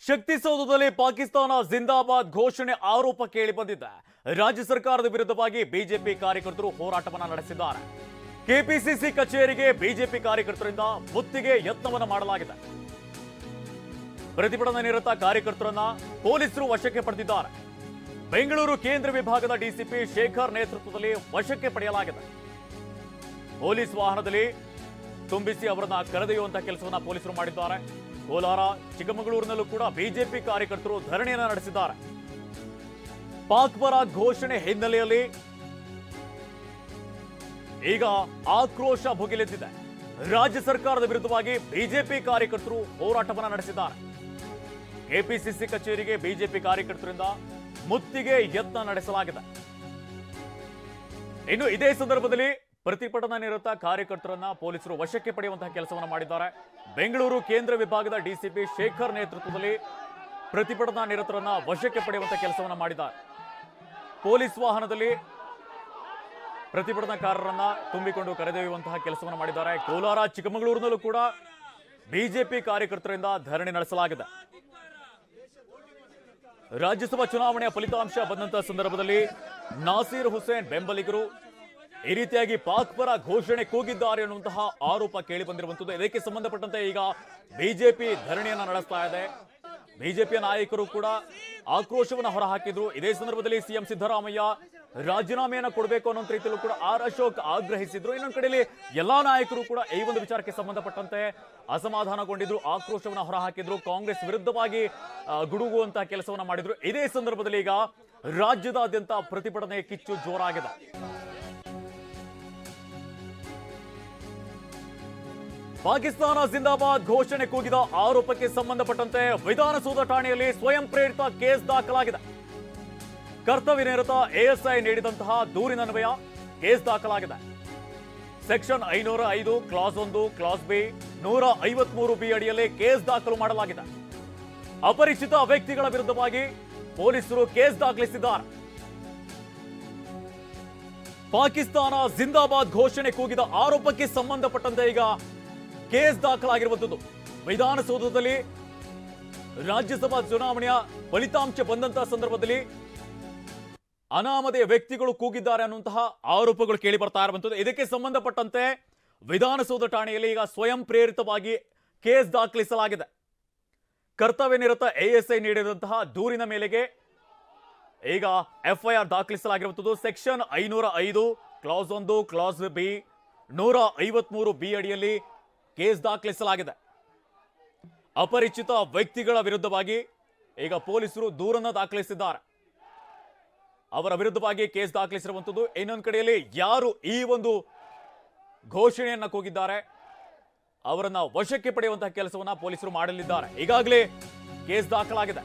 ಶಕ್ತಿಸೌಧದಲ್ಲಿ ಪಾಕಿಸ್ತಾನ ಜಿಂದಾಬಾದ್ ಘೋಷಣೆ ಆರೋಪ ಕೇಳಿ ಬಂದಿದೆ. ರಾಜ್ಯ ಸರ್ಕಾರದ ವಿರುದ್ಧವಾಗಿ ಬಿಜೆಪಿ ಕಾರ್ಯಕರ್ತರು ಹೋರಾಟವನ್ನ ನಡೆಸಿದ್ದಾರೆ. ಕೆಪಿಸಿಸಿ ಕಚೇರಿಗೆ ಬಿಜೆಪಿ ಕಾರ್ಯಕರ್ತರಿಂದ ಮುತ್ತಿಗೆ ಯತ್ನವನ್ನ ಮಾಡಲಾಗಿದೆ. ಪ್ರತಿಭಟನಾ ನಿರತ ಕಾರ್ಯಕರ್ತರನ್ನ ಪೊಲೀಸರು ವಶಕ್ಕೆ ಪಡೆದಿದ್ದಾರೆ. ಬೆಂಗಳೂರು ಕೇಂದ್ರ ವಿಭಾಗದ ಡಿಸಿಪಿ ಶೇಖರ್ ನೇತೃತ್ವದಲ್ಲಿ ವಶಕ್ಕೆ ಪಡೆಯಲಾಗಿದೆ. ಪೊಲೀಸ್ ವಾಹನದಲ್ಲಿ ತುಂಬಿಸಿ ಅವರನ್ನ ಕರೆದೊಯ್ಯುವಂತಹ ಕೆಲಸವನ್ನ ಪೊಲೀಸರು ಮಾಡಿದ್ದಾರೆ. ಕೋಲಾರ, ಚಿಕ್ಕಮಗಳೂರಿನಲ್ಲೂ ಕೂಡ ಬಿಜೆಪಿ ಕಾರ್ಯಕರ್ತರು ಧರಣಿಯನ್ನ ನಡೆಸಿದ್ದಾರೆ. ಪಾಕ್ ಪರ ಘೋಷಣೆ ಹಿನ್ನೆಲೆಯಲ್ಲಿ ಈಗ ಆಕ್ರೋಶ ಭುಗಿಲೆದ್ದಿದೆ. ರಾಜ್ಯ ಸರ್ಕಾರದ ವಿರುದ್ಧವಾಗಿ ಬಿಜೆಪಿ ಕಾರ್ಯಕರ್ತರು ಹೋರಾಟವನ್ನ ನಡೆಸಿದ್ದಾರೆ. ಕೆಪಿಸಿಸಿ ಕಚೇರಿಗೆ ಬಿಜೆಪಿ ಕಾರ್ಯಕರ್ತರಿಂದ ಮುತ್ತಿಗೆ ಯತ್ನ ನಡೆಸಲಾಗಿದೆ. ಇನ್ನು ಇದೇ ಸಂದರ್ಭದಲ್ಲಿ ಪ್ರತಿಭಟನಾ ನಿರತ ಕಾರ್ಯಕರ್ತರನ್ನ ಪೊಲೀಸರು ವಶಕ್ಕೆ ಪಡೆಯುವಂತಹ ಕೆಲಸವನ್ನು ಮಾಡಿದ್ದಾರೆ. ಬೆಂಗಳೂರು ಕೇಂದ್ರ ವಿಭಾಗದ ಡಿಸಿಪಿ ಶೇಖರ್ ನೇತೃತ್ವದಲ್ಲಿ ಪ್ರತಿಭಟನಾ ನಿರತರನ್ನ ವಶಕ್ಕೆ ಪಡೆಯುವಂತಹ ಕೆಲಸವನ್ನು ಮಾಡಿದ್ದಾರೆ. ಪೊಲೀಸ್ ವಾಹನದಲ್ಲಿ ಪ್ರತಿಭಟನಾಕಾರರನ್ನ ತುಂಬಿಕೊಂಡು ಕರೆದೊಯ್ಯುವಂತಹ ಕೆಲಸವನ್ನು ಮಾಡಿದ್ದಾರೆ. ಕೋಲಾರ, ಚಿಕ್ಕಮಗಳೂರಿನಲ್ಲೂ ಕೂಡ ಬಿಜೆಪಿ ಕಾರ್ಯಕರ್ತರಿಂದ ಧರಣಿ ನಡೆಸಲಾಗಿದೆ. ರಾಜ್ಯಸಭಾ ಚುನಾವಣೆಯ ಫಲಿತಾಂಶ ಬಂದಂತಹ ಸಂದರ್ಭದಲ್ಲಿ ನಾಸೀರ್ ಹುಸೇನ್ ಬೆಂಬಲಿಗರು ಈ ರೀತಿಯಾಗಿ ಪಾಕ್ ಪರ ಘೋಷಣೆ ಕೂಗಿದ್ದಾರೆ ಅನ್ನುವಂತಹ ಆರೋಪ ಕೇಳಿ ಬಂದಿರುವಂತದ್ದು. ಇದಕ್ಕೆ ಸಂಬಂಧಪಟ್ಟಂತೆ ಈಗ ಬಿಜೆಪಿ ಧರಣಿಯನ್ನ ನಡೆಸ್ತಾ ಇದೆ. ಬಿಜೆಪಿಯ ನಾಯಕರು ಕೂಡ ಆಕ್ರೋಶವನ್ನು ಹೊರಹಾಕಿದ್ರು. ಇದೇ ಸಂದರ್ಭದಲ್ಲಿ ಸಿಎಂ ಸಿದ್ದರಾಮಯ್ಯ ರಾಜೀನಾಮೆಯನ್ನ ಕೊಡಬೇಕು ಅನ್ನೋ ರೀತಿಯಲ್ಲೂ ಕೂಡ ಆರ್ ಅಶೋಕ್ ಆಗ್ರಹಿಸಿದ್ರು. ಇನ್ನೊಂದು ಕಡೆಯಲ್ಲಿ ಎಲ್ಲಾ ನಾಯಕರು ಕೂಡ ಈ ಒಂದು ವಿಚಾರಕ್ಕೆ ಸಂಬಂಧಪಟ್ಟಂತೆ ಅಸಮಾಧಾನಗೊಂಡಿದ್ರು, ಆಕ್ರೋಶವನ್ನು ಹೊರಹಾಕಿದ್ರು, ಕಾಂಗ್ರೆಸ್ ವಿರುದ್ಧವಾಗಿ ಗುಡುಗುವಂತಹ ಕೆಲಸವನ್ನ ಮಾಡಿದ್ರು. ಇದೇ ಸಂದರ್ಭದಲ್ಲಿ ಈಗ ರಾಜ್ಯದಾದ್ಯಂತ ಪ್ರತಿಭಟನೆ ಕಿಚ್ಚು ಜೋರಾಗಿದೆ. ಪಾಕಿಸ್ತಾನ ಜಿಂದಾಬಾದ್ ಘೋಷಣೆ ಕೂಗಿದ ಆರೋಪಕ್ಕೆ ಸಂಬಂಧಪಟ್ಟಂತೆ ವಿಧಾನಸೌಧ ಠಾಣೆಯಲ್ಲಿ ಸ್ವಯಂ ಪ್ರೇರಿತ ಕೇಸ್ ದಾಖಲಾಗಿದೆ. ಕರ್ತವ್ಯ ನಿರತ ಎಎಸ್ಐ ನೀಡಿದಂತಹ ದೂರಿನನ್ವಯ ಕೇಸ್ ದಾಖಲಾಗಿದೆ. Section 505 clause 1 clause B 153 B ಅಡಿಯಲ್ಲಿ ಕೇಸ್ ದಾಖಲು ಮಾಡಲಾಗಿದೆ. ಅಪರಿಚಿತ ವ್ಯಕ್ತಿಗಳ ವಿರುದ್ಧವಾಗಿ ಪೊಲೀಸರು ಕೇಸ್ ದಾಖಲಿಸಿದ್ದಾರೆ. ಪಾಕಿಸ್ತಾನ ಜಿಂದಾಬಾದ್ ಘೋಷಣೆ ಕೂಗಿದ ಆರೋಪಕ್ಕೆ ಸಂಬಂಧಪಟ್ಟಂತೆ ಈಗ ಕೇಸ್ ದಾಖಲಾಗಿರುವಂತದ್ದು. ವಿಧಾನಸೌಧದಲ್ಲಿ ರಾಜ್ಯಸಭಾ ಚುನಾವಣೆಯ ಫಲಿತಾಂಶ ಬಂದಂತಹ ಸಂದರ್ಭದಲ್ಲಿ ಅನಾಮಧೇಯ ವ್ಯಕ್ತಿಗಳು ಕೂಗಿದ್ದಾರೆ ಅನ್ನುವಂತಹ ಆರೋಪಗಳು ಕೇಳಿ ಬರ್ತಾ ಇರುವಂತದ್ದು. ಇದಕ್ಕೆ ಸಂಬಂಧಪಟ್ಟಂತೆ ವಿಧಾನಸೌಧ ಠಾಣೆಯಲ್ಲಿ ಈಗ ಸ್ವಯಂ ಪ್ರೇರಿತವಾಗಿ ಕೇಸ್ ದಾಖಲಿಸಲಾಗಿದೆ. ಕರ್ತವ್ಯ ನಿರತ ಎಎಸ್ಐ ನೀಡಿದಂತಹ ದೂರಿನ ಮೇಲೆಗೆ ಈಗ ಎಫ್ಐಆರ್ ದಾಖಲಿಸಲಾಗಿರುವಂತದ್ದು. Section 505 clause 1 clause B 153 B ಅಡಿಯಲ್ಲಿ ಕೇಸ್ ದಾಖಲಿಸಲಾಗಿದೆ. ಅಪರಿಚಿತ ವ್ಯಕ್ತಿಗಳ ವಿರುದ್ಧವಾಗಿ ಈಗ ಪೊಲೀಸರು ದೂರನ್ನು ದಾಖಲಿಸಿದ್ದಾರೆ. ಅವರ ವಿರುದ್ಧವಾಗಿ ಕೇಸ್ ದಾಖಲಿಸಿರುವಂತದ್ದು. ಇನ್ನೊಂದು ಕಡೆಯಲ್ಲಿ ಯಾರು ಈ ಒಂದು ಘೋಷಣೆಯನ್ನ ಕೂಗಿದ್ದಾರೆ ಅವರನ್ನ ವಶಕ್ಕೆ ಪಡೆಯುವಂತಹ ಕೆಲಸವನ್ನ ಪೊಲೀಸರು ಮಾಡಲಿದ್ದಾರೆ. ಈಗಾಗಲೇ ಕೇಸ್ ದಾಖಲಾಗಿದೆ.